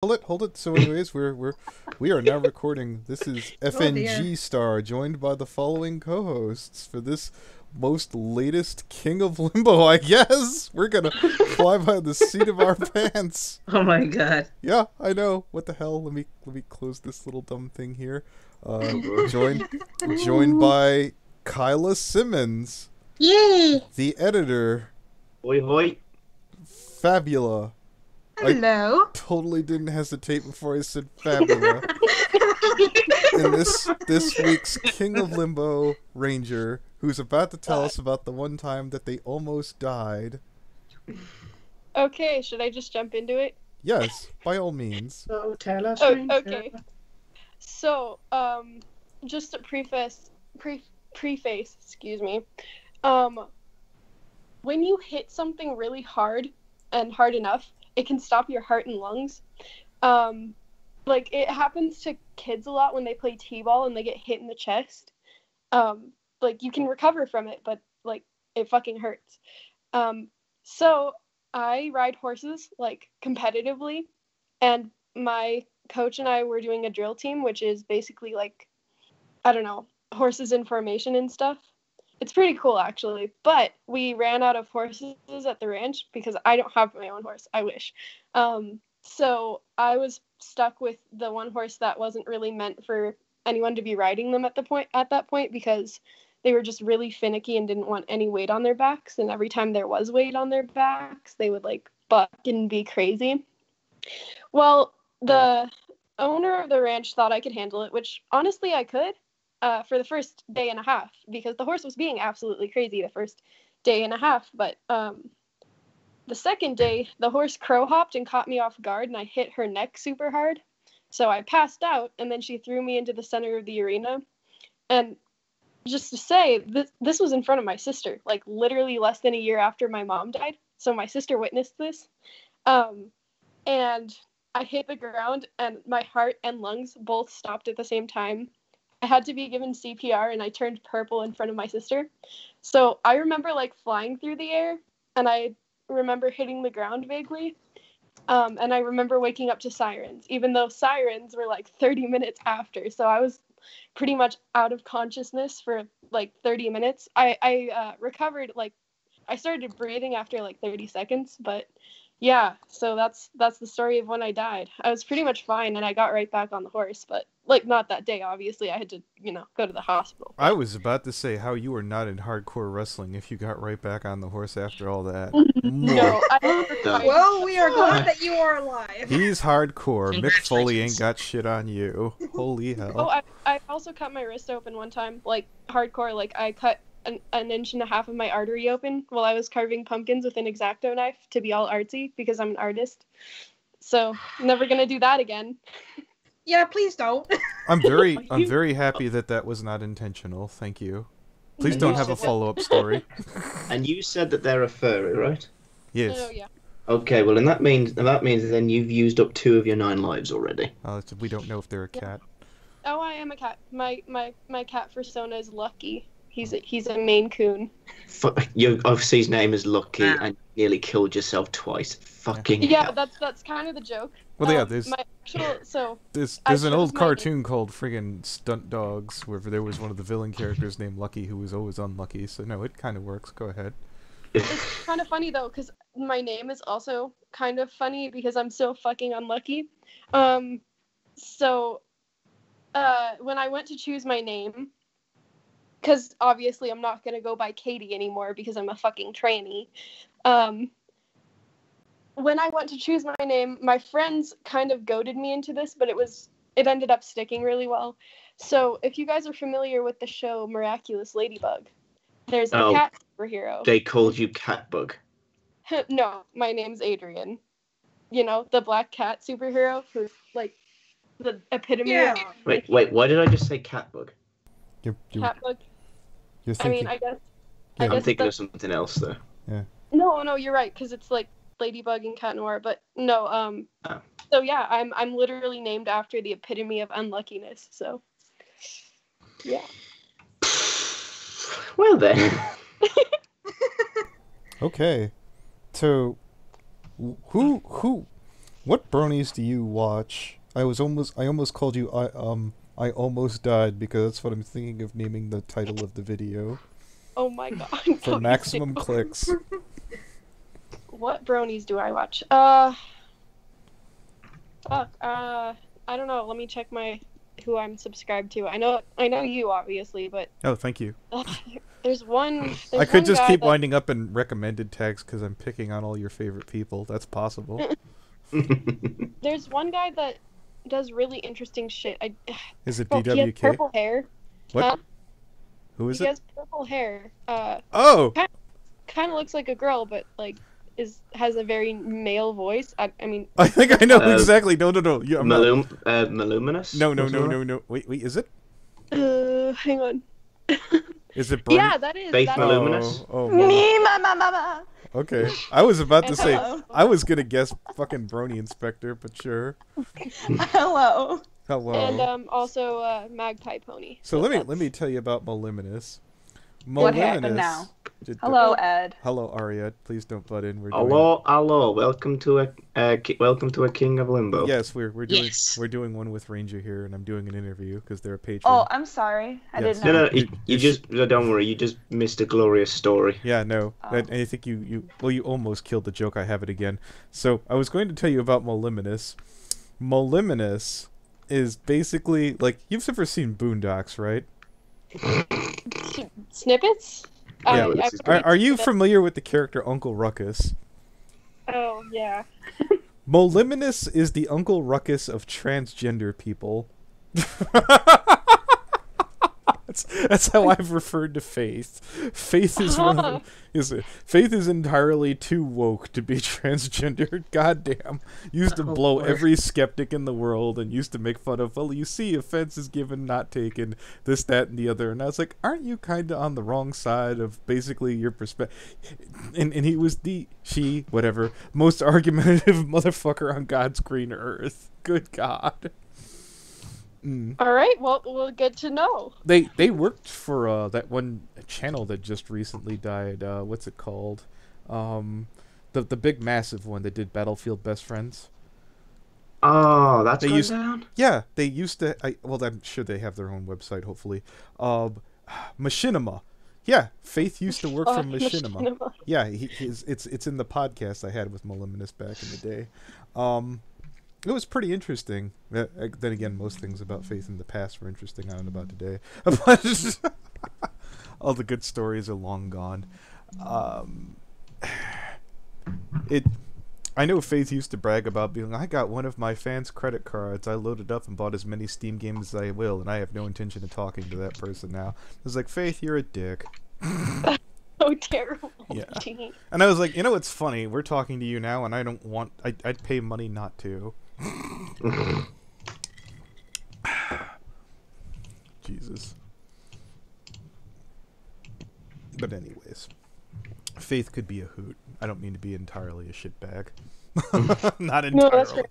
Hold it. So, anyways, we are now recording. This is Oh dear. FNG Star, joined by the following co-hosts for this most latest King of Limbo. I guess we're gonna fly by the seat of our pants. Oh my god. Yeah, I know. What the hell? Let me close this little dumb thing here. Oh boy. Joined by Kayla Simmons, Yay! the editor. Hoi hoi. Fabula. I Hello. totally didn't hesitate before I said Fabula. And this week's King of Limbo Ranger, who's about to tell us about the one time that they almost died. Okay, should I just jump into it? Yes, by all means. So tell us. Oh, stranger. okay. So, just a preface, excuse me. When you hit something really hard and hard enough, it can stop your heart and lungs. Like it happens to kids a lot when they play t-ball and they get hit in the chest. Like you can recover from it, but like it fucking hurts. So I ride horses like competitively, and my coach and I were doing a drill team, which is basically like, I don't know, horses in formation and stuff. It's pretty cool actually, but we ran out of horses at the ranch because I don't have my own horse. I wish. So I was stuck with the one horse that wasn't really meant for anyone to be riding them at that point because they were just really finicky and didn't want any weight on their backs. And every time there was weight on their backs, they would like buck and be crazy. Well, the owner of the ranch thought I could handle it, which honestly I could. For the first day and a half, because the horse was being absolutely crazy the first day and a half. But the second day, the horse crow hopped and caught me off guard, and I hit her neck super hard. So I passed out, and then she threw me into the center of the arena. And just to say, this was in front of my sister, like literally less than a year after my mom died. So my sister witnessed this. And I hit the ground, and my heart and lungs both stopped at the same time. I had to be given CPR, and I turned purple in front of my sister. So I remember like flying through the air, and I remember hitting the ground vaguely. And I remember waking up to sirens, even though sirens were like 30 minutes after. So I was pretty much out of consciousness for like 30 minutes. I recovered, like I started breathing after like 30 seconds, but yeah, so that's the story of when I died. I was pretty much fine, and I got right back on the horse, but like not that day, obviously. I had to, go to the hospital. I was about to say how you were not in hardcore wrestling if you got right back on the horse after all that. No, I never Done. Well, we are glad that you are alive. He's hardcore. Mick Foley ain't Congratulations. got shit on you. Holy hell. Oh, I also cut my wrist open one time, like hardcore. Like I cut an inch and a half of my artery open while I was carving pumpkins with an X-Acto knife to be all artsy because I'm an artist. So never gonna do that again. Yeah, please don't. I'm very happy that was not intentional. Thank you. Please don't have a follow-up story. And you said that they're a furry, right? Yes. Oh yeah. Okay, well, and that means then you've used up 2 of your 9 lives already. We don't know if they're a cat. Oh, I am a cat. My cat persona is Lucky. He's a Maine Coon. Obviously, his name is Lucky, and you nearly killed yourself twice. Fucking Yeah, hell. that's kind of the joke. Well, yeah, My actual there's I an old chose my cartoon called friggin' Stunt Dogs where there was one of the villain characters named Lucky who was always unlucky. So no, it kind of works. Go ahead. It's kind of funny though, because my name is also kind of funny because I'm so fucking unlucky. So when I went to choose my name, because obviously I'm not gonna go by Katie anymore because I'm a fucking tranny. When I went to choose my name, my friends kind of goaded me into this, but it ended up sticking really well. So if you guys are familiar with the show Miraculous Ladybug, there's a Oh. cat superhero. They called you Catbug. No, my name's Adrian. You know, the black cat superhero who's like the epitome Yeah. of Wait, why did I just say Catbug? You're catbug. you're I mean, thinking. I guess. Yeah. I'm thinking of that's- something else, though. No, you're right, because it's like Ladybug and Cat Noir. But no, Oh. So yeah, I'm literally named after the epitome of unluckiness. So yeah. Well then. Okay. So, who What bronies do you watch? I almost called you I almost died because that's what I'm thinking of naming the title of the video. Oh my god. For maximum clicks. What bronies do I watch? Fuck. I don't know. Let me check who I'm subscribed to. I know you obviously, but Oh, thank you. there's one. I could just keep winding up in recommended tags because I'm picking on all your favorite people. That's possible. There's one guy that does really interesting shit. Is it He has DWK? purple hair. What? Huh? Who is He it? has purple hair. Oh! Kind of looks like a girl, but like has a very male voice. I mean. I think I know exactly. No. Yeah, Maluminous? No. Wait, is it? Hang on. Is it Brony? Yeah, that is. Faith that Maluminous? Oh, Me, mama. okay. I was about to say, Hello. I was gonna guess fucking Brony Inspector, but sure. Hello. Hello. And also Magpie Pony. So let me tell you about Maluminous. What happened now? Hello, Ed. Hello, Aria. Please don't butt in. We're Hello. Welcome to a King of Limbo. Yes, we're doing Yes. we're doing one with Ranger here, and I'm doing an interview because they're a patron. Oh, I'm sorry. I Yes. didn't know. No, you just don't worry. You just missed a glorious story. Yeah, no. Oh. I think you almost killed the joke. I have it again. So I was going to tell you about Maluminous. Maluminous is basically like, you've ever seen Boondocks, right? Snippets? Yeah. this is Are you familiar with the character Uncle Ruckus? Oh, yeah. Maluminous is the Uncle Ruckus of transgender people. That's how I've referred to Faith. Faith is Faith is entirely too woke to be transgendered. Goddamn, used to blow Lord. every skeptic in the world and used to make fun of. Well, you see, offense is given, not taken. This, that, and the other. And I was like, aren't you kind of on the wrong side of basically your perspective? And he was whatever, most argumentative motherfucker on God's green earth. Good God. All right, well, good to know. They worked for that one channel that just recently died. What's it called? The big massive one that did Battlefield Best Friends. Oh, that's They gone used- down? Yeah, they used to. Well, I'm sure they have their own website. Hopefully, Machinima. Yeah, Faith used to work for Machinima. Yeah, it's in the podcast I had with Maluminous back in the day. It was pretty interesting. Then again, most things about Faith in the past were interesting. I don't know about today. All the good stories are long gone. I know Faith used to brag about being, I got one of my fans' credit cards. I loaded up and bought as many Steam games as I will, and I have no intention of talking to that person now. I was like, Faith, you're a dick. So terrible. Yeah. Gee. And I was like, you know, it's funny. We're talking to you now, and I don't want. I'd pay money not to. Jesus. But anyways, Faith could be a hoot. I don't mean to be entirely a shitbag. Not entirely. No, that's fair.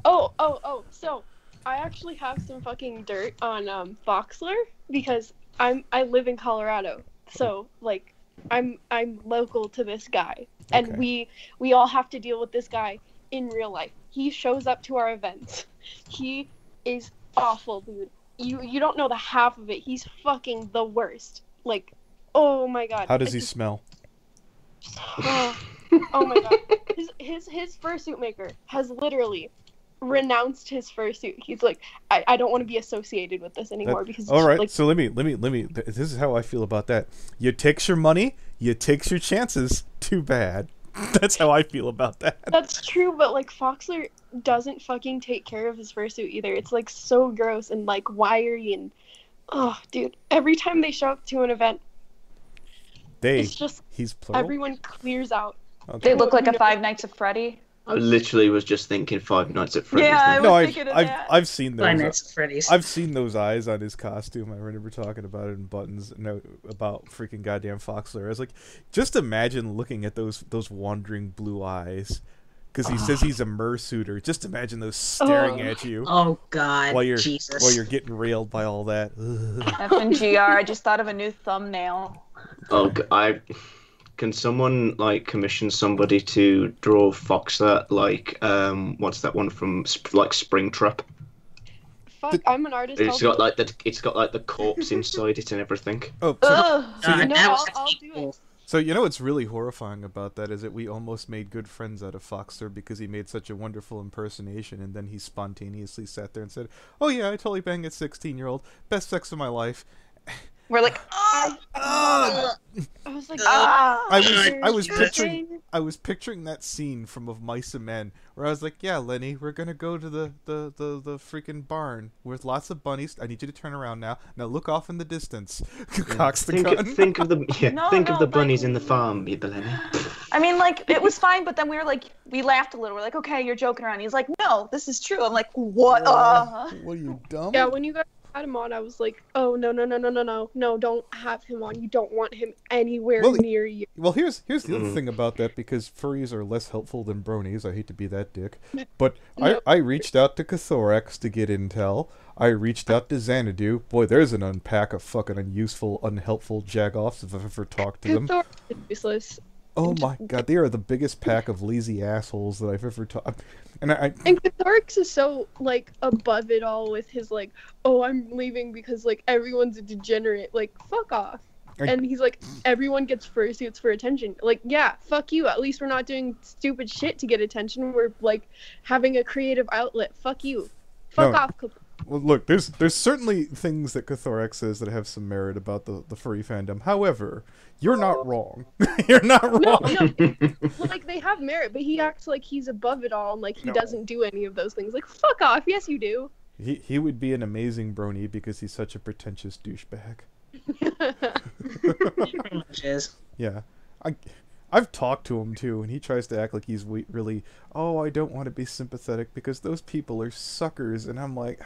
Oh. So I actually have some fucking dirt on Foxler because I live in Colorado. So like I'm local to this guy, and Okay. we all have to deal with this guy in real life. He shows up to our events. He is awful, dude. You don't know the half of it. He's fucking the worst. Like, oh my god. How does he smell? Oh my god. His fursuit maker has literally renounced his fursuit. He's like, I don't want to be associated with this anymore because All right, like, so let me. This is how I feel about that. You takes your money, you takes your chances. Too bad. That's how I feel about that. that's true, but like Foxler doesn't fucking take care of his fursuit either. It's like so gross and like wiry and oh dude. Every time they show up to an event, it's just He's plural. everyone clears out. Okay. They look like a Five Nights at Freddy. I literally was just thinking Five Nights at Freddy's. Yeah, I No, was thinking of that. I've seen those. Five Nights at Freddy's. I've seen those eyes on his costume. I remember talking about it in Buttons about freaking goddamn Foxler. I was like, just imagine looking at those wandering blue eyes, because he says he's a mersuiter. Just imagine those staring at you Oh God, while you're Jesus. getting railed by all that. Ugh. FNGR. I just thought of a new thumbnail. Oh, Can someone like commission somebody to draw Foxer like what's that one from like Springtrap? Fuck, I'm an artist. It's got like the corpse inside it and everything. Oh, I'll do it. so you know what's really horrifying about that is that we almost made good friends out of Foxer because he made such a wonderful impersonation, and then he spontaneously sat there and said, "Oh yeah, I totally banged a 16-year-old, best sex of my life." We're like, I was like, I was picturing that scene from Of Mice and Men where I was like, "Yeah, Lenny, we're gonna go to the freaking barn with lots of bunnies. I need you to turn around now. Now look off in the distance." Cocks the gun. Think of the bunnies in the farm, Lenny. I mean, like, it was fine, but then we were like, we laughed a little. We're like, okay, you're joking around. He's like, no, this is true. I'm like, what? What are you, dumb? yeah, when you guys had him on, I was like, oh, no, don't have him on. You don't want him anywhere near you. Well, here's the other thing about that, because furries are less helpful than bronies. I hate to be that dick. But I reached out to Cathorax to get intel. I reached out to Xanadu. Boy, there's an unpack of fucking unuseful, unhelpful jagoffs if I've ever talked to them. Cathorax is useless. Oh my god, they are the biggest pack of lazy assholes that I've ever talked. And Cathorax is so, like, above it all with his, like, oh, I'm leaving because, like, everyone's a degenerate. Like, fuck off. And he's like, everyone gets fursuits for attention. Like, yeah, fuck you. At least we're not doing stupid shit to get attention. We're, like, having a creative outlet. Fuck you. Fuck off. Well, look, there's certainly things that Cathorax says that have some merit about the furry fandom. However, you're not wrong. You're not wrong. No. Like, they have merit, but he acts like he's above it all, and, like, he doesn't do any of those things. Like, fuck off. Yes, you do. He would be an amazing brony because he's such a pretentious douchebag. He pretty much is. Yeah. I've talked to him, too, and he tries to act like he's really, oh, I don't want to be sympathetic because those people are suckers, and I'm like,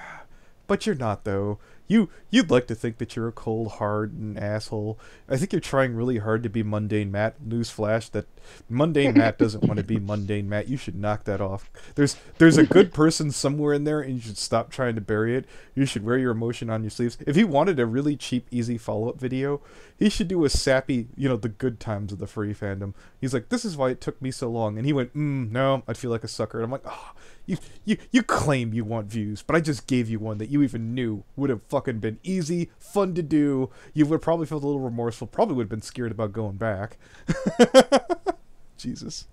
but you're not, though. You'd like to think that you're a cold, hardened asshole. I think you're trying really hard to be mundane Matt. Newsflash, that mundane Matt doesn't want to be mundane Matt. You should knock that off. There's a good person somewhere in there, and you should stop trying to bury it. You should wear your emotion on your sleeves. If he wanted a really cheap, easy follow-up video, he should do a sappy, the good times of the furry fandom. He's like, this is why it took me so long. And he went, no, I'd feel like a sucker. And I'm like, oh, you claim you want views, but I just gave you one that you even knew would have fucking been easy, fun to do. You would have probably felt a little remorseful, probably would have been scared about going back. Jesus.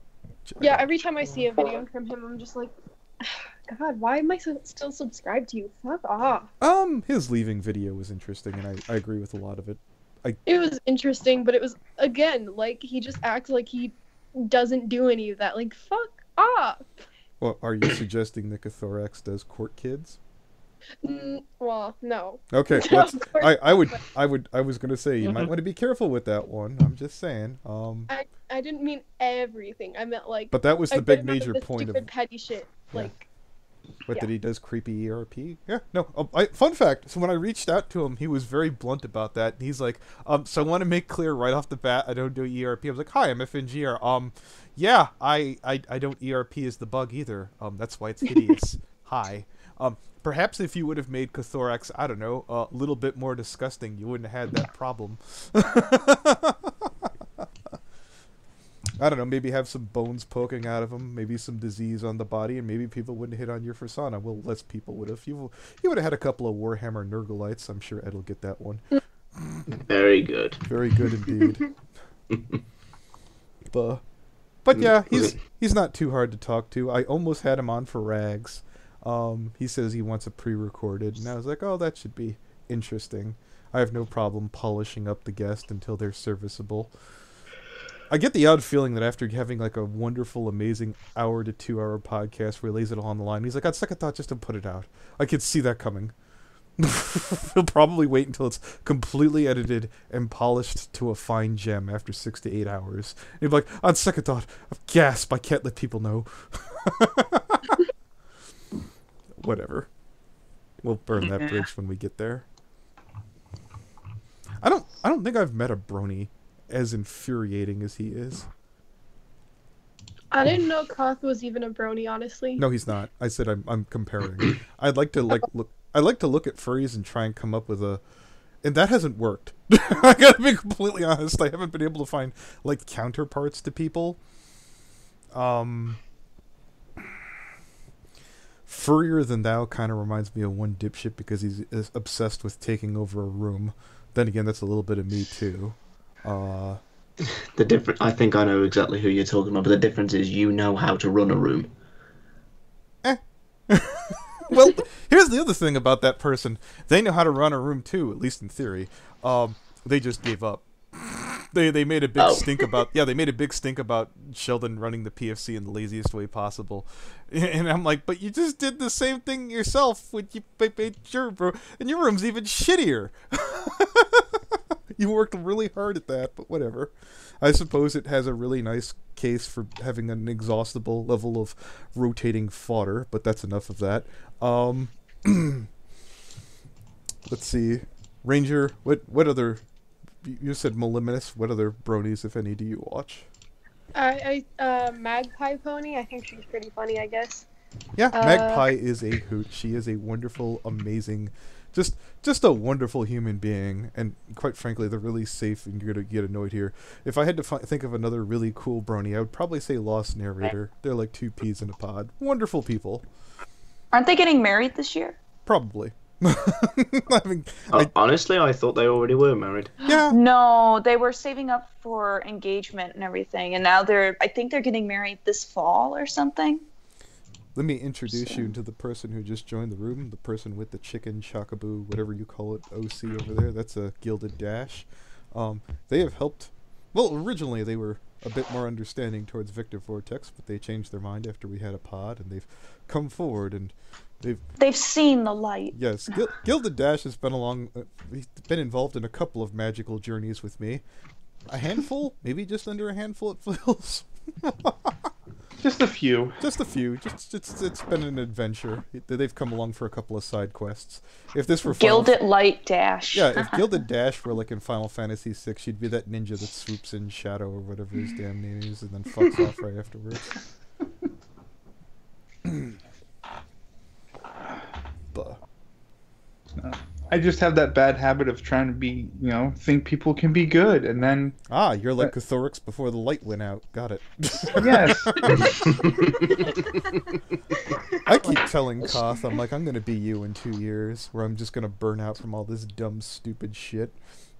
Yeah, every time I see a video from him, I'm just like, God, why am I still subscribed to you? Fuck off. His leaving video was interesting, and I agree with a lot of it. It was interesting, but it was, again, like, he just acts like he doesn't do any of that. Like, fuck off. Well, are you suggesting that Cathorax does court kids? Well, no. Okay, I was gonna say you might want to be careful with that one. I'm just saying. I didn't mean everything. I meant, like. But that was the big major point of petty shit. Yeah. Like. What, that he does creepy ERP? Yeah, no. Fun fact, so when I reached out to him, he was very blunt about that. And he's like, so I want to make clear right off the bat, I don't do ERP. I was like, hi, I'm FNGR. Yeah, I don't ERP as the bug either. That's why it's hideous. Hi. Perhaps if you would have made Cathorax, I don't know, a little bit more disgusting, you wouldn't have had that problem. I don't know, maybe have some bones poking out of him, maybe some disease on the body, and maybe people wouldn't hit on your persona. Well, less people would have. You would have had a couple of Warhammer Nurgleites. I'm sure Ed will get that one. Very good. Very good indeed. But yeah, he's not too hard to talk to. I almost had him on for Rags. He says he wants it pre-recorded, and I was like, oh, that should be interesting. I have no problem polishing up the guest until they're serviceable. I get the odd feeling that after having like a wonderful, amazing hour to 2 hour podcast where he lays it all on the line, he's like, on second thought, just to put it out. I could see that coming. He'll probably wait until it's completely edited and polished to a fine gem after 6 to 8 hours. And he'll be like, on second thought, gasp, I can't let people know. Whatever. We'll burn that bridge when we get there. I don't think I've met a brony as infuriating as he is. I didn't know Koth was even a brony, honestly. No, he's not. I said I'm comparing. I'd like to look at furries and try and come up with and that hasn't worked. I gotta be completely honest. I haven't been able to find like counterparts to people. Furrier Than Thou kind of reminds me of one dipshit because he's obsessed with taking over a room. Then again, that's a little bit of me too. The difference, I think I know exactly who you're talking about, but the difference is you know how to run a room. Well, here's the other thing about that person. They know how to run a room too, at least in theory. They just gave up. They made a big stink about they made a big stink about Sheldon running the PFC in the laziest way possible, and I'm like, but you just did the same thing yourself when you made your bro, and your room's even shittier. You worked really hard at that, but whatever. I suppose it has a really nice case for having an inexhaustible level of rotating fodder, but that's enough of that. Let's see, Ranger. What other? You said Maliminous. What other bronies, if any, do you watch? Magpie Pony. I think she's pretty funny, I guess. Yeah, Magpie is a hoot. She is a wonderful, amazing, just a wonderful human being. And quite frankly, they're really safe, and you're gonna get annoyed here. If I had to think of another really cool brony, I would probably say Lost Narrator. They're like two peas in a pod. Wonderful people. Aren't they getting married this year? Probably. Honestly, I thought they already were married. Yeah. No, they were saving up for engagement and everything, and now I think they're getting married this fall or something. Let me introduce you to the person who just joined the room, the person with the chicken, chockaboo, whatever you call it, OC over there. That's a Gilded Dash. They have helped. Well, originally they were a bit more understanding towards Victor Vortex, but they changed their mind after we had a pod, and they've come forward and they've seen the light. Yes, Gilded Dash has been he's been involved in a couple of magical journeys with me. A handful, maybe just under a handful it feels. Just a few. Just a few. It's been an adventure. They've come along for a couple of side quests. If this were Gilded Light Dash. Yeah, if Gilded Dash were like in Final Fantasy VI, she'd be that ninja that swoops in Shadow or whatever his damn name is, and then fucks off right afterwards. I just have that bad habit of trying to be, think people can be good, and then... Ah, you're like Cthorix before the light went out. Got it. Yes. I keep telling Koth, I'm like, I'm going to be you in 2 years, where I'm just going to burn out from all this dumb, stupid shit.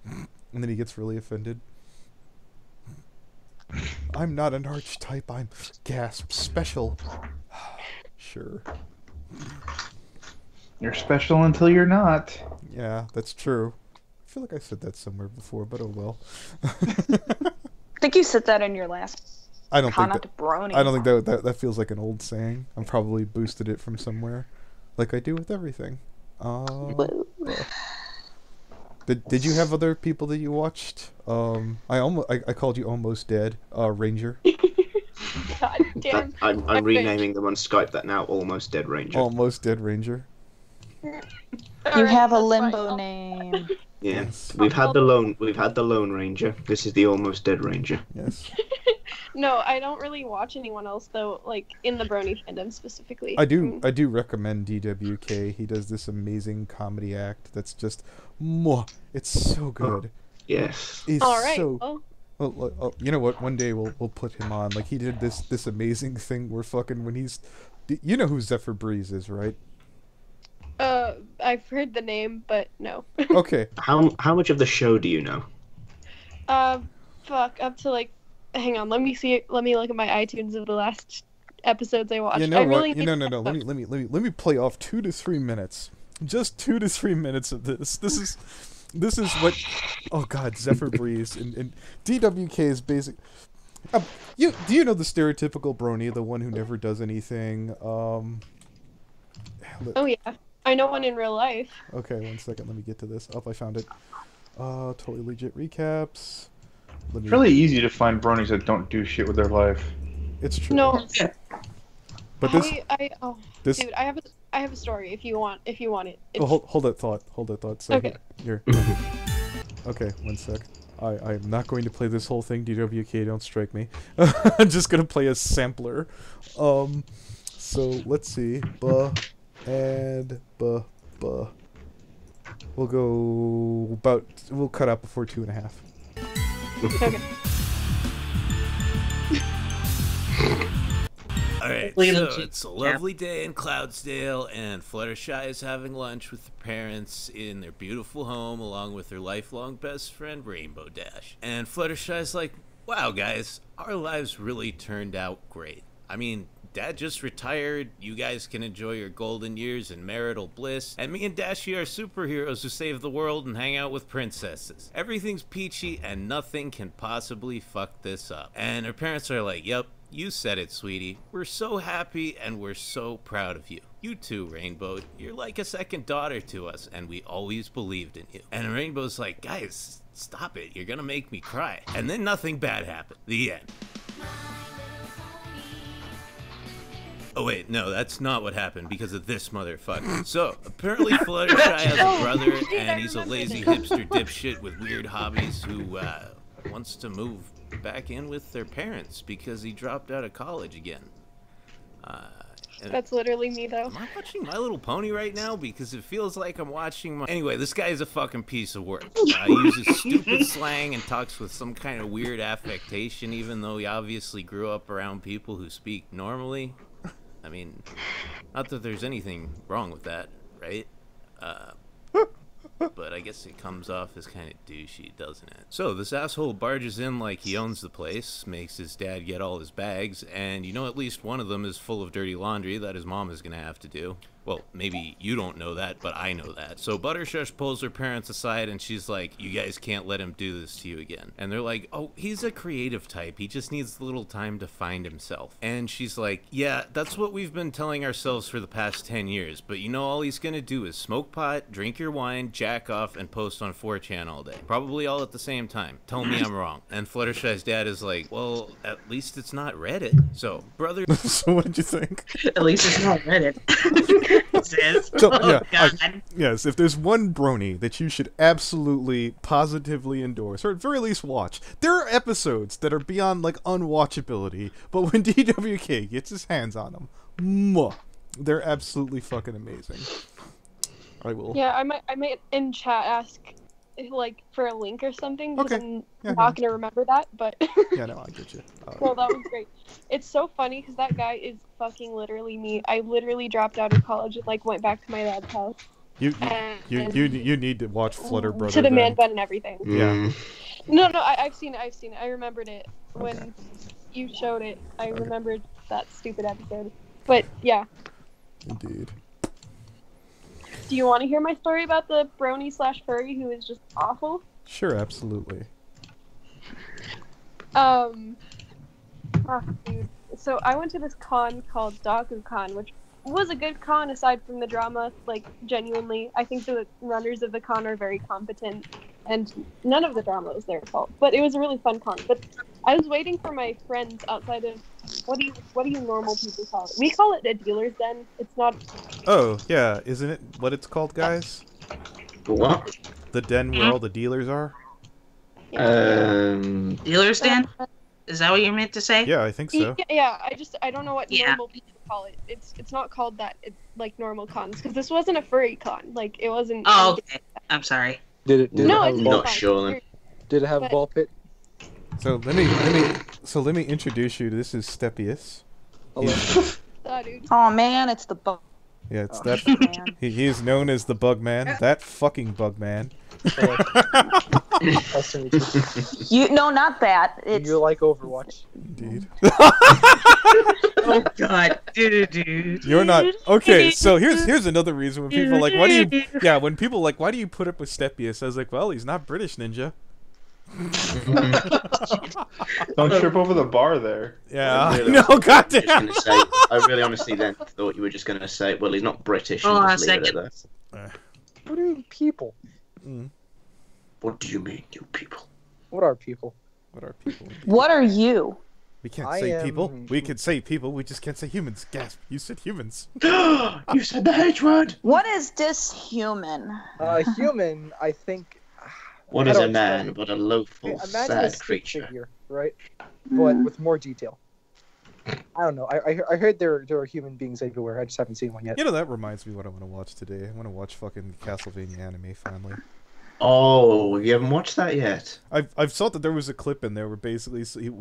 And then he gets really offended. I'm not an archetype, I'm, gasp, special. Sure. You're special until you're not. Yeah, that's true. I feel like I said that somewhere before, but oh well. I think you said that in your last I don't think that feels like an old saying. I'm probably boosted it from somewhere, like I do with everything. Did you have other people that you watched? I called you Almost Dead, Ranger. God damn. I'm renaming them on Skype that now Almost Dead Ranger. Almost Dead Ranger. You have a Limbo name. Yes, we've had the Lone Ranger. This is the Almost Dead Ranger. Yes. No, I don't really watch anyone else though, like in the brony fandom specifically. I do recommend DWK. He does this amazing comedy act that's just, it's so good. Yes. He's all right. So. Well, you know what? One day we'll put him on. Like he did this amazing thing where fucking when he's, you know who Zephyr Breeze is, right? I've heard the name, but no. Okay. How much of the show do you know? Up to like, hang on, let me look at my iTunes of the last episodes I watched. You know what? No. Let me play off 2 to 3 minutes. Just 2 to 3 minutes of this. This is what. Oh God, Zephyr Breeze and DWK is basic. Do you know the stereotypical brony, the one who never does anything? Oh yeah. I know one in real life. Okay, 1 second. Let me get to this. Oh, I found it. Totally legit recaps. It's really easy to find bronies that don't do shit with their life. It's true. No. But this. Dude, I have a story. If you want it. Hold that thought. So okay. Here. Okay, 1 sec. I'm not going to play this whole thing. DWK, don't strike me. I'm just gonna play a sampler. So let's see. We'll go about. We'll cut out before 2.5. Okay. Alright, so it's a lovely day in Cloudsdale, and Fluttershy is having lunch with her parents in their beautiful home, along with her lifelong best friend, Rainbow Dash. And Fluttershy's like, wow, guys, our lives really turned out great. I mean, Dad just retired, you guys can enjoy your golden years in marital bliss, and me and Dashy are superheroes who save the world and hang out with princesses. Everything's peachy, and nothing can possibly fuck this up. And her parents are like, yep, you said it, sweetie. We're so happy and we're so proud of you. You too, Rainbow. You're like a second daughter to us, and we always believed in you. And Rainbow's like, guys, stop it. You're gonna make me cry. And then nothing bad happened. The end. Oh wait, no, that's not what happened because of this motherfucker. So, apparently Fluttershy has a brother, and he's a lazy hipster dipshit with weird hobbies who, wants to move back in with their parents because he dropped out of college again. That's literally me, though. Am I watching My Little Pony right now? Because it feels like I'm watching my... Anyway, this guy is a fucking piece of work. He uses stupid slang and talks with some kind of weird affectation, even though he obviously grew up around people who speak normally. I mean, not that there's anything wrong with that, right? But I guess it comes off as kind of douchey, doesn't it? So this asshole barges in like he owns the place, makes his dad get all his bags, and you know at least one of them is full of dirty laundry that his mom is gonna have to do. Well, maybe you don't know that, but I know that. So Buttershush pulls her parents aside and she's like, you guys can't let him do this to you again. And they're like, oh, he's a creative type. He just needs a little time to find himself. And she's like, yeah, that's what we've been telling ourselves for the past 10 years. But you know, all he's gonna do is smoke pot, drink your wine, jack off, and post on 4chan all day. Probably all at the same time. Tell me I'm wrong. And Fluttershy's dad is like, well, at least it's not Reddit. So, brother... So what did you think? At least it's not Reddit. So, yeah, yes, if there's one brony that you should absolutely, positively endorse, or at very least watch, there are episodes that are beyond, like, unwatchability, but when DWK gets his hands on them, mwah, they're absolutely fucking amazing. I will. Yeah, I might in chat ask, like, for a link or something, because Okay. I'm not going to remember that, but... Yeah, no, I get you. Well, that was great. It's so funny, because that guy is fucking literally me. I literally dropped out of college and, like, went back to my dad's house. You need to watch Flutter, brother. To the man then. bun and everything. Yeah. No, I've seen it. I remembered it when you showed it. I remembered that stupid episode. But, yeah. Indeed. Do you want to hear my story about the brony / furry who is just awful? Sure, absolutely. Dude. So I went to this con called DokuCon, which was a good con aside from the drama. Like, genuinely, I think the runners of the con are very competent, and none of the drama was their fault. But it was a really fun con. But I was waiting for my friends outside of what do you normal people call it? We call it a dealer's den. It's not. Oh, yeah, isn't it what it's called, guys? What? The den where all the dealers are? Dealer's den? Is that what you meant to say? Yeah, I think so. Yeah, I don't know what normal people call it. It's not called that. It's like normal cons, because this wasn't a furry con. Like, it wasn't. Oh, okay. I'm sorry. Did it No, have it's ball? Not sure then. Did it have a ball pit? So let me introduce you to this is Stepious. Oh, dude. Oh man, it's the bug. Yeah, it's Oh, that Man. he is known as the Bug Man. That fucking Bug Man. Nice to meet you. You no, not that. It's You like Overwatch? Indeed. Oh god. Dude. You're not okay. So here's another reason when people are like, why do you? Yeah, when people are like, why do you put up with Stepious? I was like, well, he's not British, ninja. Don't trip over the bar there. Yeah. Really, No, I was goddamn. just gonna say, I really honestly then thought you were just going to say, well, he's not British. Hold and on a just leave it second. at that. What do you mean, people? What do you mean, you people? What are people? What are people? what are you? We can't I say people. am- We can say people. We just can't say humans. Gasp! You said humans. You said the H word! What is this human? Human, I think. What I is a don't man understand. but a loathful, Imagine a sad stick creature? figure, right? But with more detail. I don't know. I heard there are human beings everywhere. I just haven't seen one yet. You know, that reminds me what I want to watch today. I want to watch fucking Castlevania anime finally. Oh, you haven't watched that yet? I've saw that there was a clip in there where basically he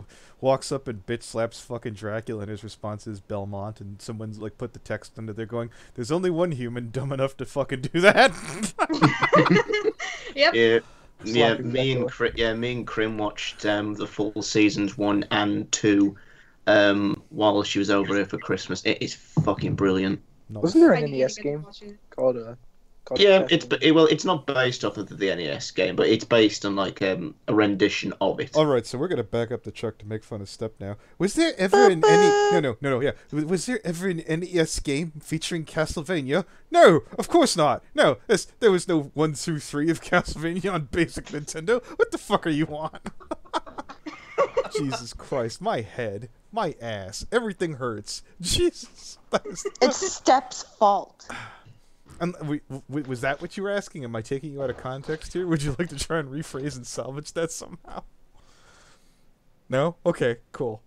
walks up and bitch slaps fucking Dracula, and his response is Belmont, and someone's like put the text under there going, "There's only one human dumb enough to fucking do that." Yep. Yeah. Yeah, Slapping me and Krim watched the full seasons 1 and 2 while she was over here for Christmas. It is fucking brilliant. Nice. Wasn't there I an need to NES get game watching. called Yeah, Castlevania? it's not based off of the NES game, but it's based on like a rendition of it. All right, so we're gonna back up the truck to make fun of Step now. Was there ever an no, yeah. Was there ever an NES game featuring Castlevania? No, of course not. No, there was no 1 through 3 of Castlevania on basic Nintendo. What the fuck are you on? Jesus Christ, my head, my ass, everything hurts. Jesus, It's Step's fault. was that what you were asking? Am I taking you out of context here? Would you like to try and rephrase and salvage that somehow? No? Okay, cool.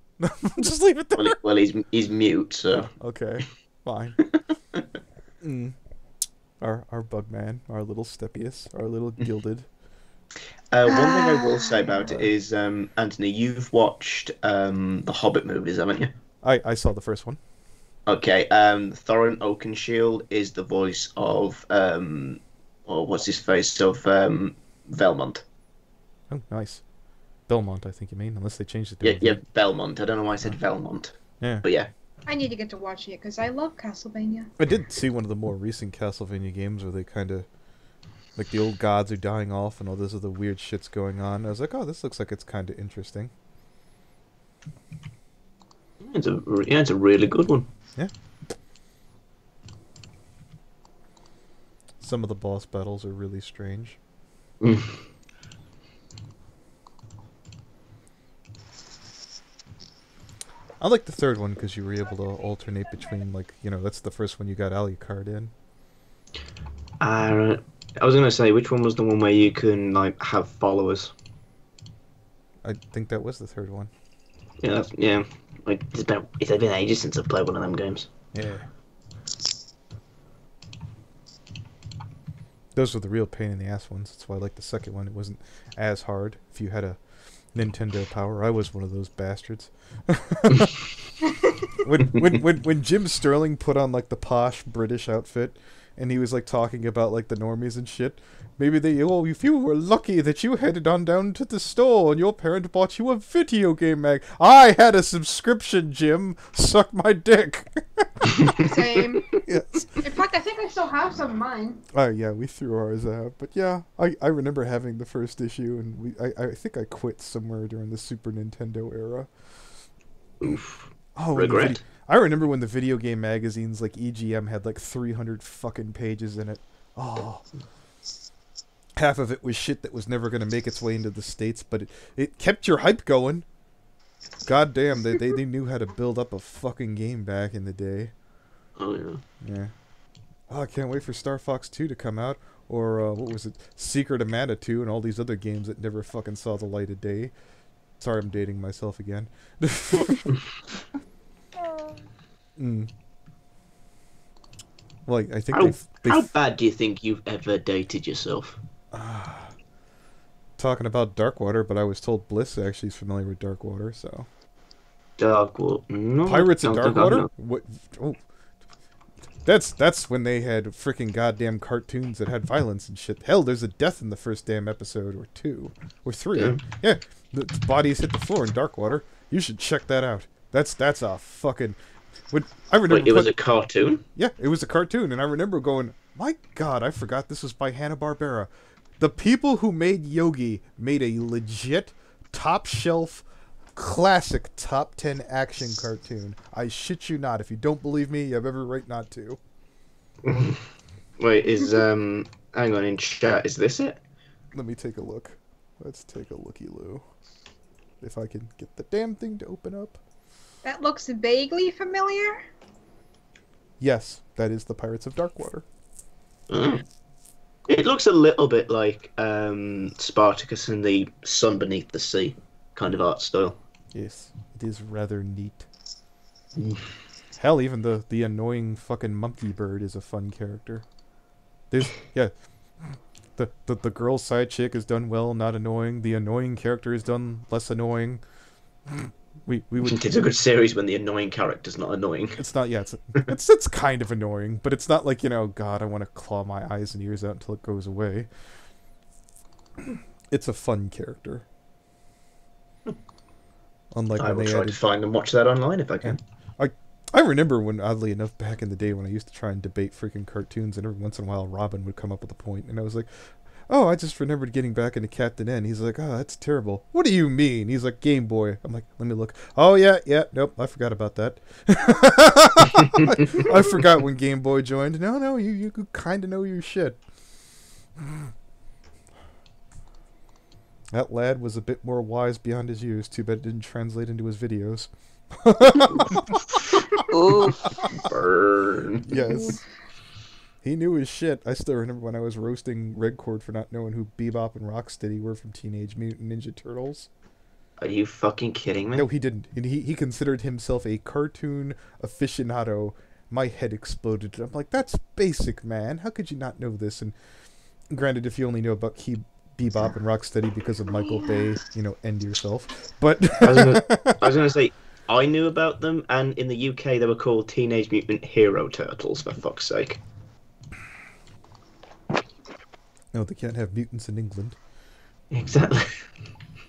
Just leave it there. Well, he's mute, so Okay, fine. Our bug man, our little Stepious, our little gilded. one thing I will say about it is, Anthony, you've watched the Hobbit movies, haven't you? I saw the first one. Okay, Thorin Oakenshield is the voice of or what's his face of Velmont. Oh, nice. Belmont, I think you mean, unless they changed it. Yeah, Belmont. I don't know why I said Velmont. Yeah. But yeah. I need to get to watching it because I love Castlevania. I did see one of the more recent Castlevania games where they kind of, like, the old gods are dying off and all this other weird shit's going on. I was like, oh, this looks like it's kind of interesting. It's a really good one. Yeah. Some of the boss battles are really strange. I like the third one because you were able to alternate between, like, you know, that's the first one you got Alucard in. I was gonna say, which one was the one where you can like have followers? I think that was the third one. Yeah, yeah. Like it's been ages since I've played one of them games. Yeah. Those were the real pain in the ass ones. That's why I like the second one. It wasn't as hard if you had a Nintendo Power. I was one of those bastards. when Jim Sterling put on like the posh British outfit and he was like talking about like the normies and shit, maybe if you were lucky that you headed on down to the store and your parent bought you a video game mag. I had a subscription, Jim. Suck my dick. Same. Yes. In fact, I think I still have some of mine. Oh yeah, we threw ours out. But yeah, I remember having the first issue, and I think I quit somewhere during the Super Nintendo era. Oof. Oh, Regret. I remember when the video game magazines like EGM had like 300 fucking pages in it. Oh. Half of it was shit that was never going to make its way into the States, but it kept your hype going. God damn, they knew how to build up a fucking game back in the day. Oh yeah. Yeah. Oh, I can't wait for Star Fox 2 to come out. Or, what was it? Secret of Mana 2 and all these other games that never fucking saw the light of day. Sorry, I'm dating myself again. Well, I think how bad do you think you've ever dated yourself? Talking about Darkwater, but I was told Bliss actually is familiar with Darkwater, so... Darkwater? No. Pirates of I don't think I Darkwater? know. What? Oh. That's when they had freaking goddamn cartoons that had violence and shit. Hell, there's a death in the first damn episode, or 2, or 3. Yeah. Yeah, the bodies hit the floor in Darkwater. You should check that out. That's a fucking... I remember Wait, it was a cartoon? Yeah, it was a cartoon, and I remember going, my god, I forgot this was by Hanna-Barbera. The people who made Yogi made a legit, top-shelf, classic top 10 action cartoon. I shit you not. If you don't believe me, you have every right not to. Wait, hang on, in chat, is this it? Let me take a look. Let's take a looky-loo. If I can get the damn thing to open up. That looks vaguely familiar. Yes, that is the Pirates of Darkwater. Oh. It looks a little bit like Spartacus and the Sun Beneath the Sea kind of art style. Yes, it is rather neat. Hell, even the annoying fucking monkey bird is a fun character. There's the girl side chick is done well, not annoying. The annoying character is done less annoying. We would. It's a good series when the annoying character's not annoying. It's not. Yeah, it's kind of annoying, but it's not like, you know, God, I want to claw my eyes and ears out until it goes away. It's a fun character. Unlike I when will they try added. to find and watch that online if I can. I remember when, oddly enough, back in the day when I used to try and debate freaking cartoons, and every once in a while Robin would come up with a point, and I was like, oh, I just remembered getting back into Captain N. He's like, oh, that's terrible. What do you mean? He's like, Game Boy. I'm like, let me look. Oh, yeah, nope, I forgot about that. I forgot when Game Boy joined. No, you kind of know your shit. That lad was a bit more wise beyond his years. Too bad it didn't translate into his videos. Ooh. Burn. Yes. He knew his shit. I still remember when I was roasting Redcord for not knowing who Bebop and Rocksteady were from Teenage Mutant Ninja Turtles. Are you fucking kidding me? No, he didn't. And he considered himself a cartoon aficionado. My head exploded. I'm like, that's basic, man. How could you not know this? And granted, if you only know about Bebop and Rocksteady because of Michael Bay, you know, end yourself. But I was gonna say, I knew about them, and in the UK they were called Teenage Mutant Hero Turtles, for fuck's sake. no, they can't have mutants in England. Exactly.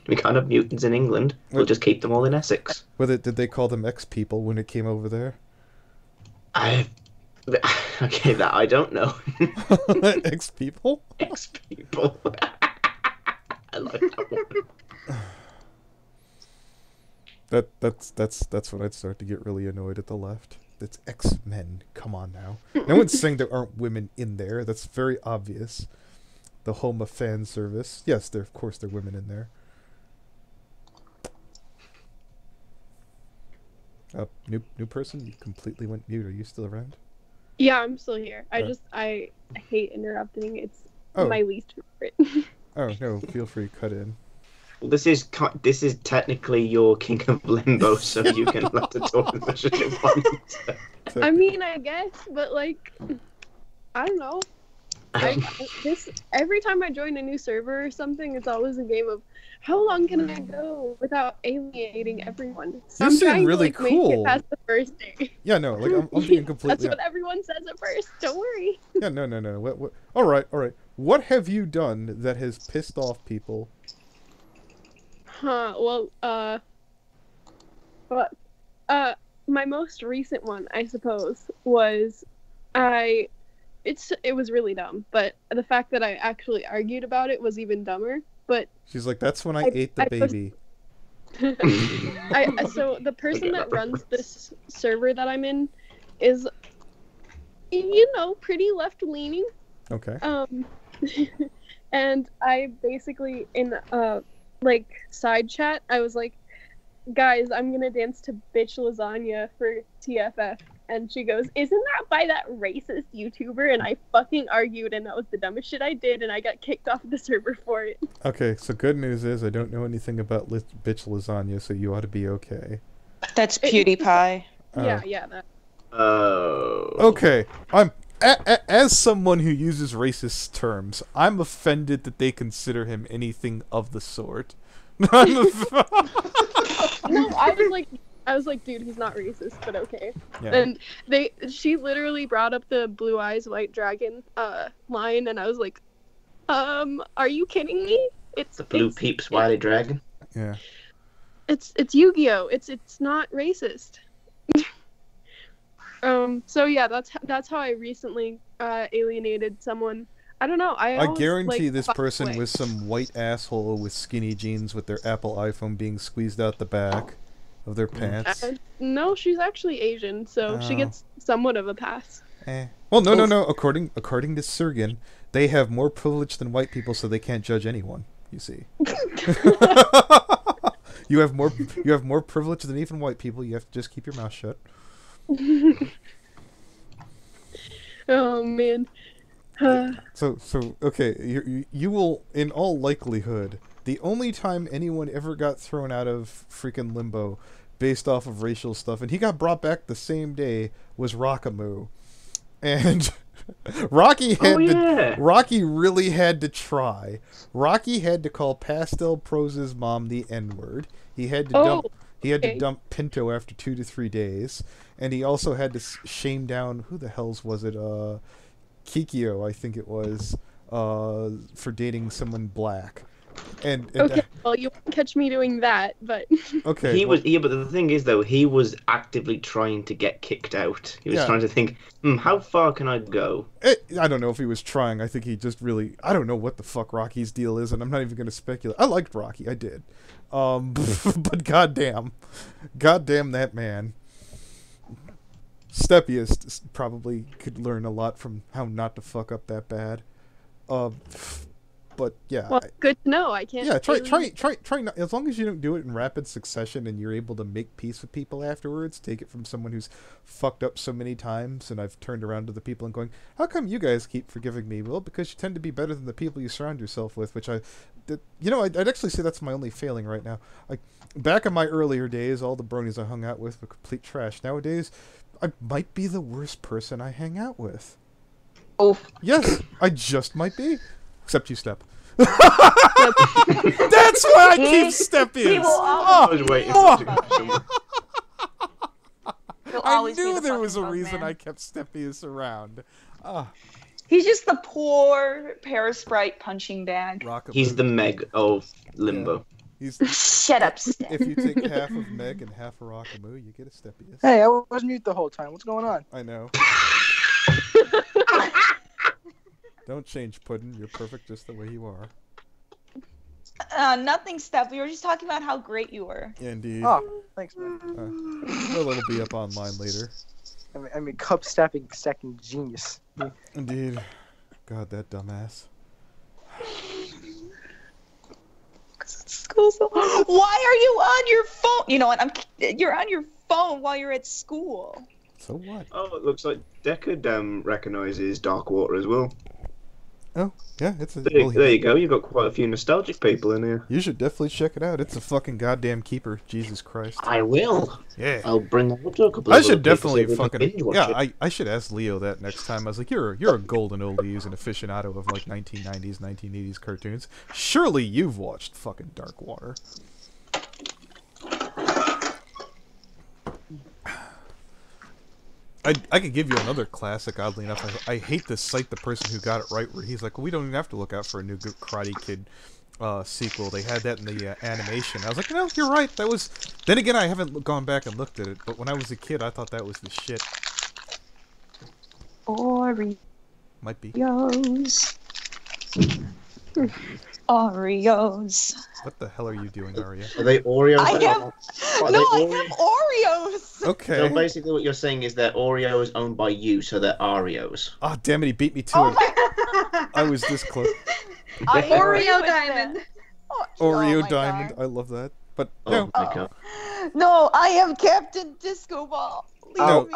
We can't have mutants in England. We'll just keep them all in Essex. Did they call them X-People when it came over there? Okay, that I don't know. X-People? X-People. I like that one. That's when I'd start to get really annoyed at the left. It's X-Men. Come on now. No one's saying there aren't women in there. That's very obvious. The Homa fan service. Yes, of course there are women in there. New person? You completely went mute. Are you still around? Yeah, I'm still here. I hate interrupting. It's my least favorite. Oh no, feel free to cut in. Well, this is technically your King of Limbo, so you can let the talk as much as you want. I mean, I guess, but like, I don't know. Every time I join a new server or something, it's always a game of how long can I go without alienating everyone. So You I'm seem trying really to, like, make cool. it past the first day. Yeah, no, like I'm being completely. That's what everyone says at first. Don't worry. Yeah, no. What? All right. What have you done that has pissed off people? Well, my most recent one, I suppose, was it was really dumb, but the fact that I actually argued about it was even dumber. But She's like, that's when I ate the baby. So the person that runs this server that I'm in is, you know, pretty left-leaning. Okay. And I basically, in like side chat, I was like, guys, I'm gonna dance to Bitch Lasagna for TFF. And she goes, isn't that by that racist YouTuber? And I fucking argued, and that was the dumbest shit I did, and I got kicked off the server for it. Okay, so good news is I don't know anything about Bitch Lasagna, so you ought to be okay. That's PewDiePie. Yeah, that. Oh. Okay, I'm as someone who uses racist terms, I'm offended that they consider him anything of the sort. No, I was like, dude, he's not racist, but okay. Yeah. And she literally brought up the Blue Eyes White Dragon line, and I was like, are you kidding me? It's The Blue Peeps Wily Dragon. Yeah. It's Yu-Gi-Oh. It's not racist. So yeah, that's how I recently alienated someone. I don't know. I always, guarantee like, this fuck person away. was some white asshole with skinny jeans with their Apple iPhone being squeezed out the back of their pants. No, she's actually Asian, so she gets somewhat of a pass. Well, no. According to Sergen, they have more privilege than white people, so they can't judge anyone. You see, you have more privilege than even white people. You have to just keep your mouth shut. Oh man. So okay, you will, in all likelihood, the only time anyone ever got thrown out of freaking Limbo based off of racial stuff, and he got brought back the same day, was Rockamoo. And Rocky really had to try. Rocky had to call Pastel Prose's mom the N-word. He had to dump Pinto after 2 to 3 days, and he also had to shame down, who the hell's was it? Kikyo, I think it was, for dating someone black. And okay, well, you won't catch me doing that, but okay. But the thing is, though, he was actively trying to get kicked out. He was trying to think, how far can I go? I don't know if he was trying. I think he just really... I don't know what the fuck Rocky's deal is, and I'm not even going to speculate. I liked Rocky, I did. But goddamn that man. Instepious probably could learn a lot from how not to fuck up that bad. But yeah. Well, good to know. I can't. Yeah, try not, as long as you don't do it in rapid succession and you're able to make peace with people afterwards. Take it from someone who's fucked up so many times, and I've turned around to the people and going, "How come you guys keep forgiving me?" Well, because you tend to be better than the people you surround yourself with. Which I'd actually say that's my only failing right now. Like back in my earlier days, all the bronies I hung out with were complete trash. Nowadays, I might be the worst person I hang out with. Oh. Yes, I just might be. Except you, Step. That's why I keep Stepious. I was waiting for I knew there was a reason I kept Stepious around. He's just the poor Parasprite punching bag. He's the Meg of Limbo. Yeah. Shut up, Step. If you take half of Meg and half of Rockamoo, you get a Stepious. Hey, I was mute the whole time. What's going on? I know. Don't change, Puddin'. You're perfect just the way you are. Nothing, Steph. We were just talking about how great you were. Yeah, indeed. Oh, thanks, man. Well, it'll be up online later. I mean, cup stacking genius. Indeed. God, that dumbass. School. Why are you on your phone? You know what? You're on your phone while you're at school. So what? Oh, it looks like Deckard recognizes Dark Water as well. Oh, yeah, it's a... There you go, you've got quite a few nostalgic people in here. You should definitely check it out. It's a fucking goddamn keeper. Jesus Christ. I will. Yeah. I'll bring that up to a couple of I should definitely so fucking... Yeah, I should ask Leo that next time. I was like, you're a golden oldies and aficionado of, like, 1990s, 1980s cartoons. Surely you've watched fucking Dark Water. I could give you another classic, oddly enough. I hate to cite the person who got it right, where he's like, well, we don't even have to look out for a new Karate Kid sequel. They had that in the animation. I was like, no, you're right. That was... Then again, I haven't gone back and looked at it, but when I was a kid, I thought that was the shit. Oreos. Might be. Oreos. What the hell are you doing, Aria? Are they Oreos? I have Oreos. Okay. So basically what you're saying is that Oreos owned by you, so they're Arios. Oh, damn it, he beat me to it. I was this close. Oreo Diamond. Oreo Diamond, I love that. But no. Oh my god. No, I am Captain Disco Ball. No,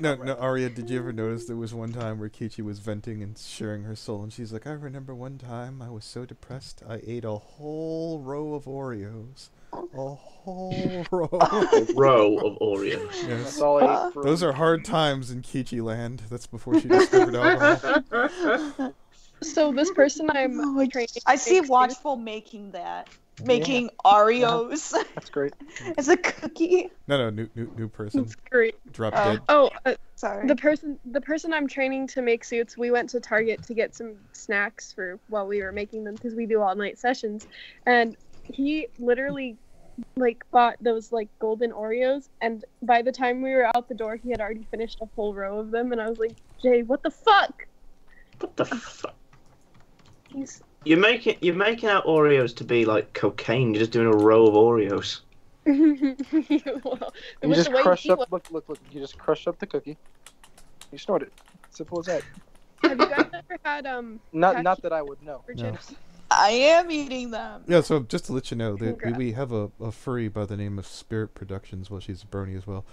No, Aria, did you ever notice there was one time where Kichi was venting and sharing her soul, and she's like, I remember one time I was so depressed, I ate a whole row of Oreos. A whole row. A row of Oreos. Yes. That's all I ate for Those are hard times in Kichi land. That's before she discovered alcohol. So this person I'm training. I see Watchful making that. Making Oreos. That's great. As a cookie. No, new person. It's great. Drop dead. Oh, sorry. The person I'm training to make suits, we went to Target to get some snacks for while we were making them, because we do all night sessions, and he literally bought those golden Oreos, and by the time we were out the door, he had already finished a whole row of them, and I was like, Jay, what the fuck? What the fuck? He's... You're making out Oreos to be like cocaine. You're just doing a row of Oreos. Well, You just crush up. Look. You just crush up the cookie. You snort it. Simple as that. Have you guys ever had Not that I would know. No. I am eating them. Yeah, so just to let you know, we have a furry by the name of Spirit Productions. Well, she's a brony as well.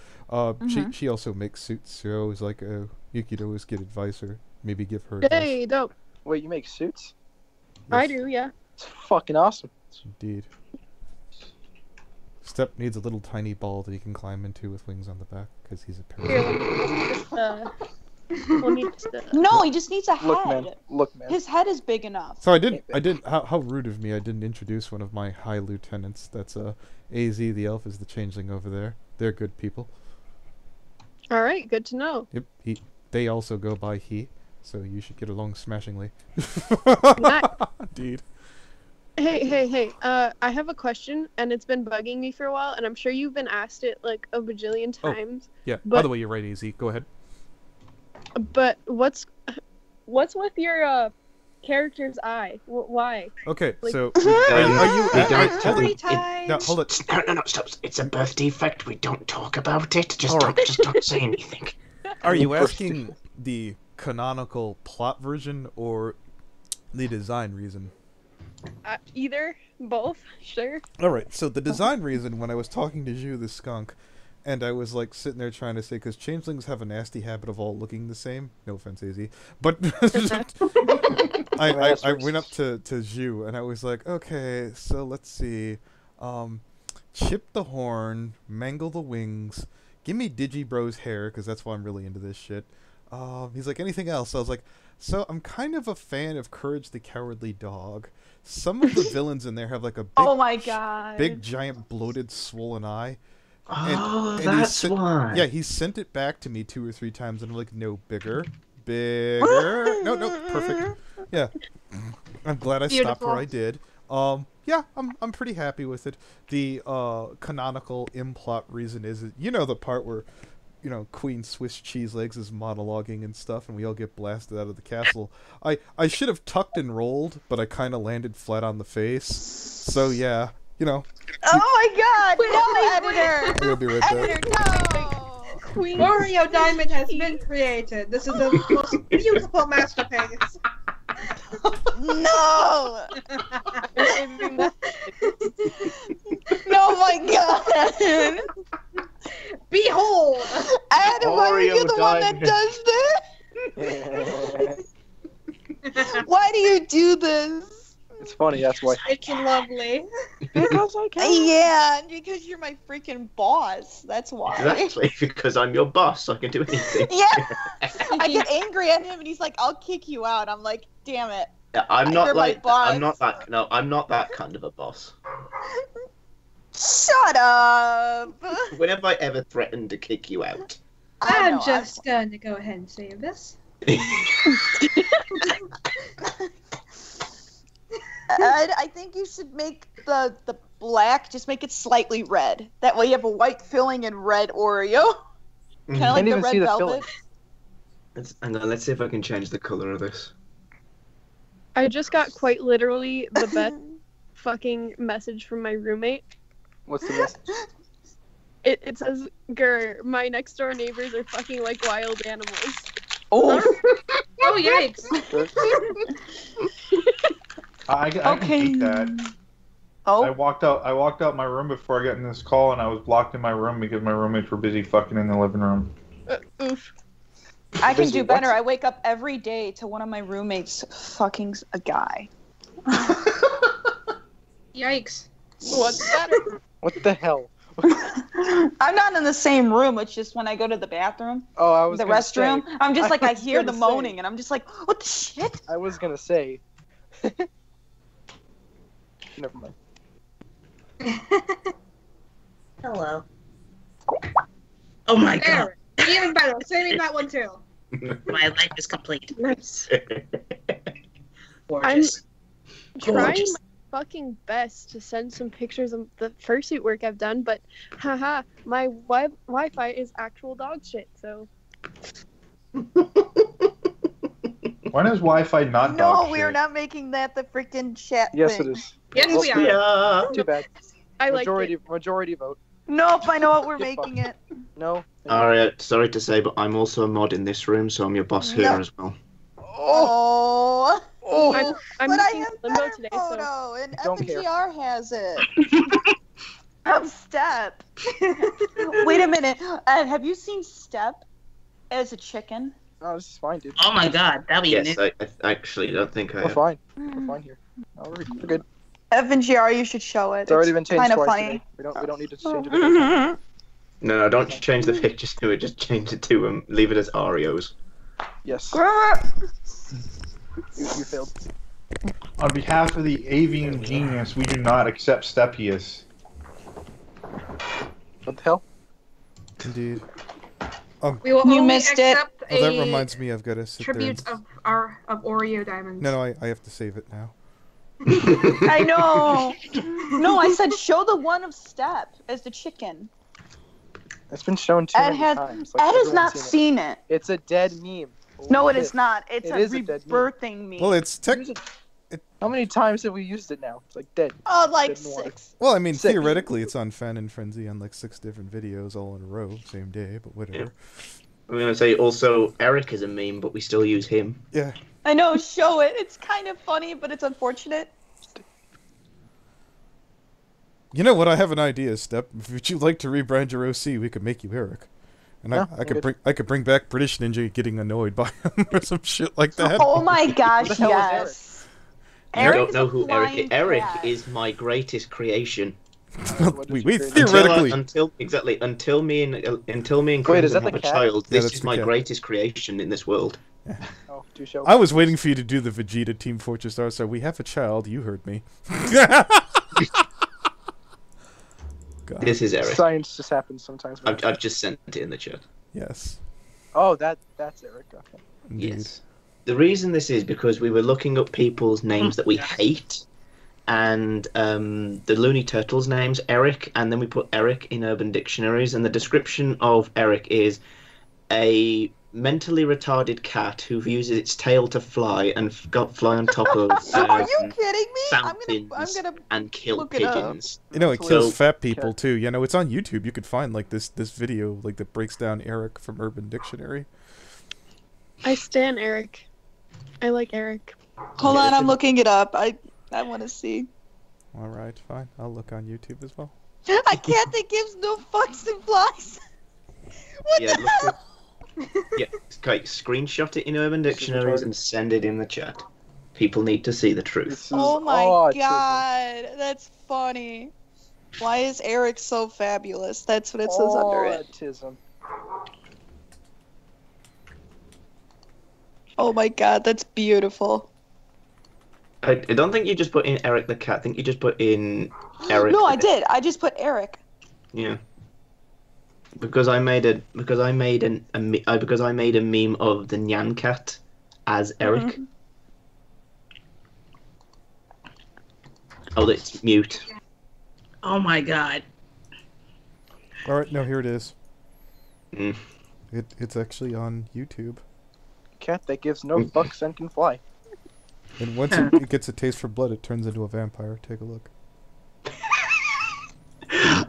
She also makes suits. So I always like, you could always get advice or maybe give her advice. Hey, dope. Wait, you make suits? I do, yeah. It's fucking awesome. Indeed. Step needs a little tiny ball that he can climb into with wings on the back because he's a Here, parasite. let me just, No, he just needs a head. Look, man. His head is big enough. So I didn't. How rude of me! I didn't introduce one of my high lieutenants. That's AZ the elf is the changeling over there. They're good people. All right, good to know. Yep. They also go by he, so you should get along smashingly. Indeed. Hey. I have a question, and it's been bugging me for a while, and I'm sure you've been asked it like a bajillion times. Yeah. By the way, you're right, AZ. Go ahead. But what's with your character's eye? Why? Okay, Like- so We hold it. No, stop. It's a birth defect. We don't talk about it. Just All right. don't say anything. Are you asking the canonical plot version or the design reason? Either, both, sure. All right. So the design reason, when I was talking to Zhu the skunk, and I was like sitting there trying to say, because changelings have a nasty habit of all looking the same. No offense, AZ, but I went up to Zhu and I was like, okay, so let's see, chip the horn, mangle the wings, give me Digibro's hair because that's why I'm really into this shit. He's like, anything else? I was like, so I'm kind of a fan of Courage the Cowardly Dog. Some of the villains in there have like a big, Oh my god. big giant bloated swollen eye. Oh, and that's why. Yeah, he sent it back to me 2 or 3 times, and I'm like, no, bigger. No, perfect. Yeah, I'm glad I stopped where I did. Yeah, I'm pretty happy with it. The canonical implot reason is, you know, the part where, you know, Queen Swiss Cheese Legs is monologuing and stuff, and we all get blasted out of the castle. I should have tucked and rolled, but I kind of landed flat on the face. So yeah, you know. Oh my god! No, editor! We'll be right back. Editor, no! Queen Aria Diamond has been created. This is the most beautiful masterpiece. No! No, my god! Behold! Adam, why are you the one that Diamond. does this? Why do you do this? It's funny, that's why. It's lovely. Because I can. Yeah, because you're my freaking boss. That's why. Exactly, because I'm your boss, so I can do anything. Yeah. I get angry at him, and he's like, "I'll kick you out." I'm like, "Damn it." I'm You're not my like boss. I'm not that. No, I'm not that kind of a boss. Shut up. When have I ever threatened to kick you out? I'm just going to go ahead and say this. I think you should make the black, just make it slightly red. That way you have a white filling and red Oreo. Kind of like Can't the even red see the velvet. filling. Hang on, let's see if I can change the color of this. I just got quite literally the best fucking message from my roommate. What's the message? It says, "Grr, my next door neighbors are fucking like wild animals." Oh. Oh, yikes. I can hate that. I Oh. walked out my room before I got in this call, and I was blocked in my room because my roommates were busy fucking in the living room. Oof. I can Busy do better. what? I wake up every day to one of my roommates fucking a guy. Yikes. What's better? What the hell? I'm not in the same room. It's just when I go to the bathroom, Oh, I was the gonna restroom, say- I'm just like, I was hear the gonna moaning, say- and I'm just like, what the shit? I was gonna say. Never mind. Hello. Oh my god, There. Even better. Saving that one too. my life is complete. Nice. Gorgeous. Trying Gorgeous. my fucking best to send some pictures of the fursuit work I've done, but haha, my Wi-Fi is actual dog shit, so When is Wi-Fi not No, dog we are shit? not making that the freaking chat Yes, thing. it is. Yes, we are. Yeah. Too bad. I like it. Majority vote. Nope, I know what we're Get making it. No. Aria, sorry to say, but I'm also a mod in this room, so I'm your boss here No. as well. Oh. I'm but I looking have at Limbo better today, so photo, and Don't care. FNGR has it. Of Step. Wait a minute. Have you seen Step as a chicken? No, this is fine, dude. Oh my god, that'd be Yes, new. I actually don't think I We're have. fine. We're fine here. No, we're good. Evan GR, you should show it. It's already been changed kind of twice funny. today. We don't need to change it. No, don't change the pictures to it. Just change it to leave it as Arios. Yes. You failed. On behalf of the avian genius, we do not accept Stepius. What the hell? Indeed. We will You only missed it. accept Oh, that a reminds me, I've got to sit tribute there. of Oreo diamonds. No, I have to save it now. I know. No, I said show the one of Step as the chicken. It's been shown too Ed many has times. Ed has everyone's not seen seen it. It's a dead meme. No, it Holy is shit. not. It's It a is a dead meme. rebirthing me. Well, it's tech. Use it. How many times have we used it now? It's like dead. Oh, like Dead in the water. 6. Well, I mean, Sick. theoretically, it's on Fan and Frenzy on like 6 different videos all in a row, same day, but whatever. I'm gonna say also Eric is a meme, but we still use him. Yeah. I know, show it. It's kind of funny, but it's unfortunate. You know what? I have an idea, Step. If would you like to rebrand your OC, we could make you Eric. And No, I I'm could good. I could bring back British Ninja getting annoyed by him or some shit like that. Oh my gosh, Who the hell is yes. You Eric don't is know a who Eric is. flying Eric cat. is my greatest creation. What did we you create? theoretically. Until me and Wait, Crimson is that have the a cat? child, Yeah, this that's is the my cat. greatest creation in this world. Oh, do show. I was waiting for you to do the Vegeta Team Fortress Star, so we have a child. You heard me. God. This is Eric. Science just happens sometimes. I've just sent it in the chat. Yes. Oh, that's Eric. Okay. Indeed. Yes. The reason this is because we were looking up people's names that we hate, and the Looney Turtles names, Eric, and then we put Eric in Urban Dictionaries, and the description of Eric is a mentally retarded cat who uses its tail to fly and fly on top of Are you kidding me? fountains I'm gonna and kill look it up. pigeons. You know, it So- kills fat people too. You know, it's on YouTube. You could find like this video like that breaks down Eric from Urban Dictionary. I stan Eric. I like Eric. Hold on, I'm looking it up. I want to see. All right, fine. I'll look on YouTube as well. I can't. That gives no fucks and flies. What Yeah, the look hell? Yeah, okay, screenshot it in Urban Dictionaries and send it in the chat. People need to see the truth. This is Oh my autism. god, that's funny. Why is Eric so fabulous? That's what it says under it. Autism. Oh my god, that's beautiful. I don't think you just put in Eric the cat. I think you just put in Eric. No, I did. I just put Eric. Yeah. Because I made a meme of the Nyan cat as Eric. Mm-hmm. Oh, it's mute. Oh my god. All right, no, here it is. Mm. It's actually on YouTube. Cat that gives no fucks and can fly. And once it gets a taste for blood, it turns into a vampire. Take a look.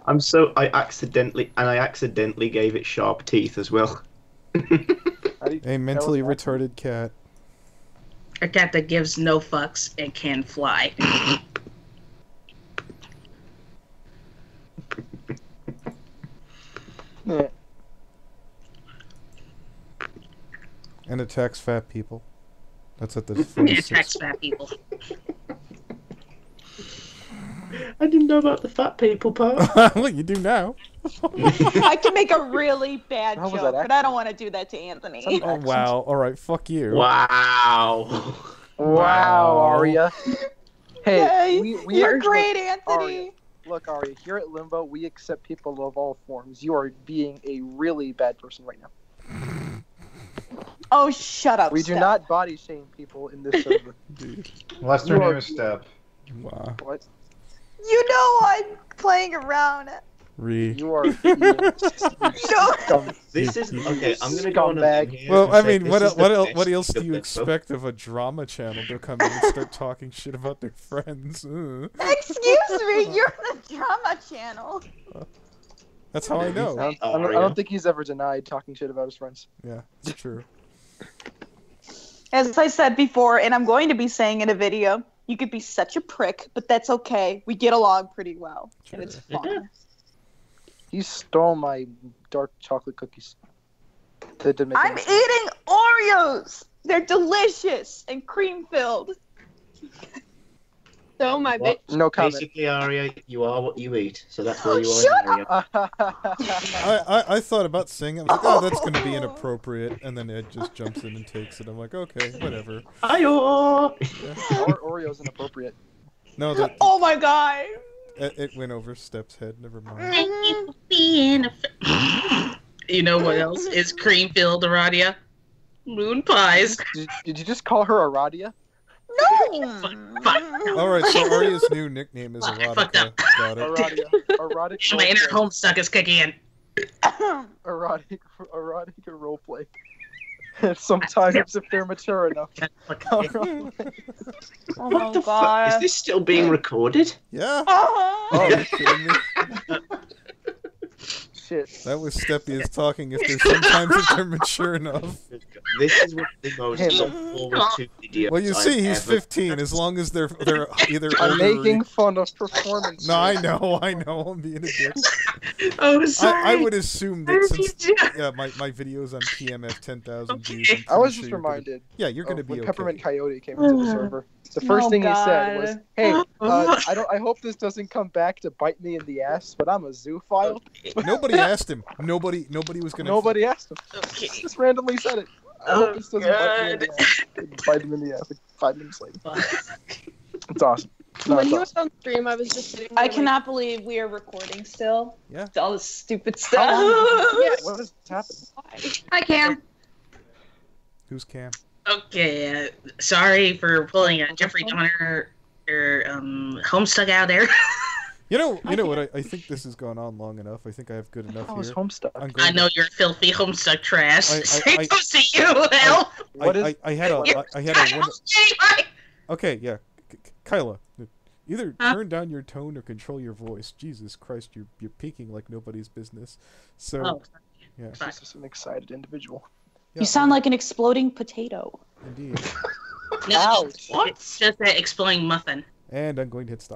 I accidentally gave it sharp teeth as well. How do you- A mentally that was retarded cat. A cat that gives no fucks and can fly. Yeah. And attacks fat people. That's at the It 46. attacks fat people. I didn't know about the fat people part. Well, you do now. I can make a really bad How was joke, that but I don't want to do that to Anthony. Some Oh, wow. All right, fuck you. Wow. Wow, Aria. Hey, Yay, we you're are- great, look, Anthony. Aria, look, Aria, here at Limbo, we accept people of all forms. You are being a really bad person right now. Oh, shut up. We do Steph. not body shame people in this server. Dude. Unless their You are- name is Step. Wow. What? You know I'm playing around. You are No. scum. This is okay. I'm gonna go on a Scumbag. thing here Well, and I say mean, this what is the else best do you Limbo. expect of a drama channel to come in and start talking shit about their friends? Excuse me, you're the drama channel. That's how I I know. don't think he's ever denied talking shit about his friends. Yeah, it's true. As I said before, and I'm going to be saying in a video, you could be such a prick, but that's okay. We get along pretty well, and it's fun. He stole my dark chocolate cookies. That didn't make I'm any sense. eating Oreos. They're delicious and cream filled. So my bitch. No comment. Basically, Aria, you are what you eat, so that's where you are in Aria. I thought about saying it. I was like, oh, that's going to be inappropriate. And then Ed just jumps in and takes it. I'm like, okay, whatever. Ayo! Oreo's inappropriate. No, that, Oh my god. it went over Step's head. Never mind. Thank you for being a You know what else is cream-filled, Aradia? Moon pies. Did you just call her Aradia? No. All right, so Aria's new nickname is Fuck, I fucked Erotica. up. Got it. Aradia. Erotic. My inner roleplay. homestuck is kicking in. Erotic roleplay. Sometimes if they're mature enough. Oh What the fuck? god. Is this still being recorded? Yeah. Oh. Oh, are you kidding me? Shit. That was Steppy talking. If they're sometimes if they're mature enough. This is one of the most look forward to videos. Well, you see, he's I've ever- 15. As long as they're either I'm older. making fun of performance. No, I know. I'm being a dick. Oh, sorry. I would assume that since my videos on PMF 10,000 views. Okay. I was just reminded. Yeah, you're gonna of be when okay. Peppermint Coyote came into the server. The first thing he said was, "Hey, I hope this doesn't come back to bite me in the ass, but I'm a zoophile." Nobody asked him. Nobody was gonna. Nobody asked him. Okay. He just randomly said it. I hope this doesn't bite me in the ass. It bite him in the ass like 5 minutes later. It's awesome. No, When it's he was awesome. on stream, I was just sitting there. I like, cannot beleave we are recording still. Yeah. It's all this stupid How stuff. long- Yeah. What is happening? Hi, Cam. Who's Cam? Okay, sorry for pulling a Jeffrey Dahmer or Homestuck out there. You know what? I think this has gone on long enough. I think I have good enough How was here. Homestuck? I'm going I know you're filthy Homestuck trash. I- Say those to you, Elf. What is? I had a one. Okay, yeah, Kyla. Either turn down your tone or control your voice. Jesus Christ, you're peaking like nobody's business. So Oh, yeah, This is an excited individual. yeah, You sound like an exploding potato. indeed. no, Ouch. it's just that exploding muffin. And I'm going to hit stop.